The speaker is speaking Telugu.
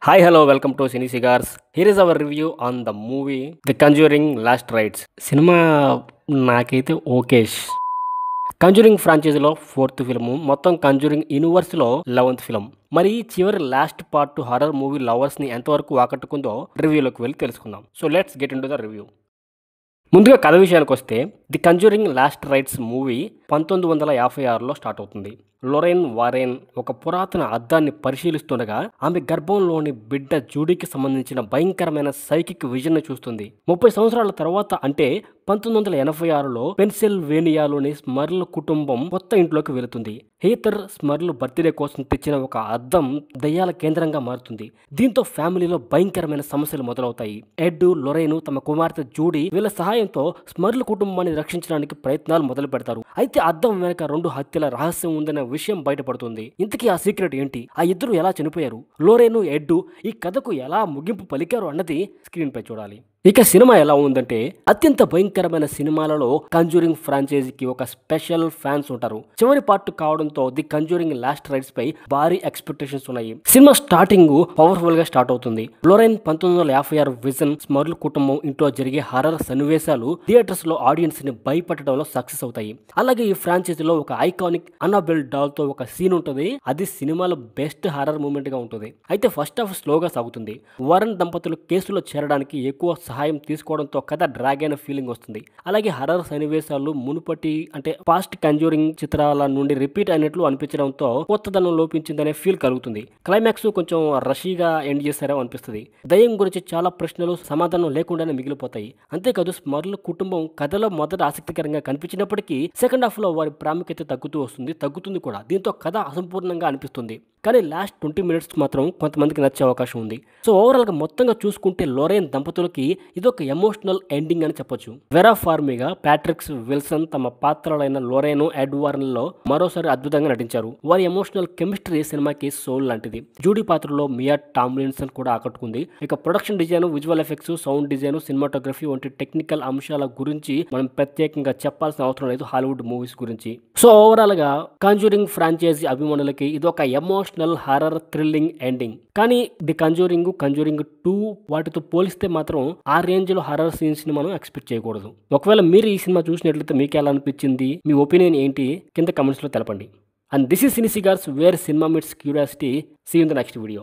Hi, hello, welcome to Cine Cigars. Here is our review on the movie The Conjuring Last Rites. Cinema నాకైతే ఓకేష్. కంజూరింగ్ ఫ్రాంచైజీలో 4th ఫిల్ము, మొత్తం కంజూరింగ్ యూనివర్స్లో 11th ఫిల్మ్. మరి చివరి లాస్ట్ పార్ట్ హారర్ మూవీ లవర్స్ని ఎంతవరకు ఆకట్టుకుందో రివ్యూలోకి వెళ్ళి తెలుసుకుందాం. So let's get in to the review. ముందుగా కథ విషయానికి వస్తే the conjuring last rites movie 1956లో స్టార్ట్ అవుతుంది. లొరైన్ వారెన్ ఒక పురాతన అద్దాన్ని పరిశీలిస్తుండగా ఆమె గర్భంలోని బిడ్డ జూడీకి సంబంధించిన భయంకరమైన సైకిక్ విజన్ ను చూస్తుంది. 30 సంవత్సరాల తర్వాత అంటే 1986లో పెన్సిల్వేనియాలోని స్మర్ల్ కుటుంబం కొత్త ఇంట్లోకి వెళుతుంది. హీథర్ స్మర్ల్ బర్త్డే కోసం తెచ్చిన ఒక అద్దం దయ్యాల కేంద్రంగా మారుతుంది. దీంతో ఫ్యామిలీలో భయంకరమైన సమస్యలు మొదలవుతాయి. ఎడ్, లొరైన్ తమ కుమార్తె జూడీ వీళ్ళ సహాయంతో స్మర్ల్ కుటుంబాన్ని రక్షించడానికి ప్రయత్నాలు మొదలు పెడతారు. అయితే అద్దం వెనక 2 హత్యల రహస్యం ఉందనే విషయం బయటపడుతుంది. ఇంతకీ ఆ సీక్రెట్ ఏంటి? ఆ ఇద్దరు ఎలా చనిపోయారు? లొరైన్, ఎడ్ ఈ కథకు ఎలా ముగింపు పలికారు అన్నది స్క్రీన్ పై చూడాలి. ఇక సినిమా ఎలా ఉందంటే అత్యంత భయంకరమైన సినిమాలలో కంజూరింగ్ ఫ్రాంచైజీకి ఒక స్పెషల్ ఫ్యాన్స్ ఉంటారు. చివరి పార్ట్ కావడంతో ది కంజూరింగ్ లాస్ట్ రైట్స్ పై భారీ ఎక్స్పెక్టేషన్స్ ఉన్నాయి. సినిమా స్టార్టింగ్ పవర్ఫుల్ గా స్టార్ట్ అవుతుంది. లొరైన్ 1956 విజన్ స్మర్ల్ కుటుంబం ఇంట్లో జరిగే హారర్ సన్నివేశాలు థియేటర్స్ లో ఆడియన్స్ ని భయపెట్టడంలో సక్సెస్ అవుతాయి. అలాగే ఈ ఫ్రాంచైజీలో ఒక ఐకానిక్ అన్నాబెల్ డాల్ తో ఒక సీన్ ఉంటుంది. అది సినిమాలో బెస్ట్ హారర్ మూమెంట్ గా ఉంటుంది. అయితే ఫస్ట్ హాఫ్ స్లోగా సాగుతుంది. వారన్ దంపతులు కేసులో చేరడానికి ఎక్కువ సహాయం తీసుకోవడంతో కథ డ్రాగ్ అయిన ఫీలింగ్ వస్తుంది. అలాగే హర్రర్ సన్నివేశాలు మునుపటి అంటే పాస్ట్ కంజూరింగ్ చిత్రాల నుండి రిపీట్ అయినట్లు అనిపించడంతో కొత్తదనం లోపించిందనే ఫీల్ కలుగుతుంది. క్లైమాక్స్ కొంచెం రషీగా ఎండ్ చేశారో అనిపిస్తుంది. దయ్యం గురించి చాలా ప్రశ్నలు సమాధానం లేకుండానే మిగిలిపోతాయి. అంతేకాదు స్మర్ల్ కుటుంబం కథలో మొదట ఆసక్తికరంగా కనిపించినప్పటికీ సెకండ్ హాఫ్ లో వారి ప్రాముఖ్యత తగ్గుతుంది కూడా. దీంతో కథ అసంపూర్ణంగా అనిపిస్తుంది. కానీ లాస్ట్ 20 మినిట్స్ మాత్రం కొంతమందికి నచ్చే అవకాశం ఉంది. సో ఓవరాల్ గా మొత్తంగా చూసుకుంటే లొరైన్ దంపతులకి ఇదొక ఎమోషనల్ ఎండింగ్ అని చెప్పొచ్చు. వెరా ఫార్మిగా ప్యాట్రిక్స్ విల్సన్ తమ పాత్రలైన లొరైన్, ఎడ్వర్న్ లో మరోసారి అద్భుతంగా నటించారు. వారి ఎమోషనల్ కెమిస్ట్రీ సినిమాకి సోల్ లాంటిది. జూడీ పాత్రలో మియా టామ్లిన్సన్ కూడా ఆకట్టుకుంది. ఇక production design, visual effects, sound design, cinematography వంటి టెక్నికల్ అంశాల గురించి మనం ప్రత్యేకంగా చెప్పాల్సిన అవసరం లేదు హాలీవుడ్ మూవీస్ గురించి. సో ఓవరాల్ గా కంజూరింగ్ ఫ్రాంచైజీ అభిమానులకి ఇదొక ఎమోషనల్ హారర్ థ్రిల్లింగ్ ఎండింగ్. కానీ ది కంజూరింగ్ 2 వాటితో పోలిస్తే మాత్రం ఆ రేంజ్ లో హారర్ సీన్స్ ని మనం ఎక్స్పెక్ట్ చేయకూడదు. ఒకవేళ మీరు ఈ సినిమా చూసినట్లయితే మీకు ఎలా అనిపించింది, మీ ఒపీనియన్ ఏంటి కింద కమెంట్స్ లో తెలపండి. And this is cine cigars where cinema meets curiosity. See you in the next video.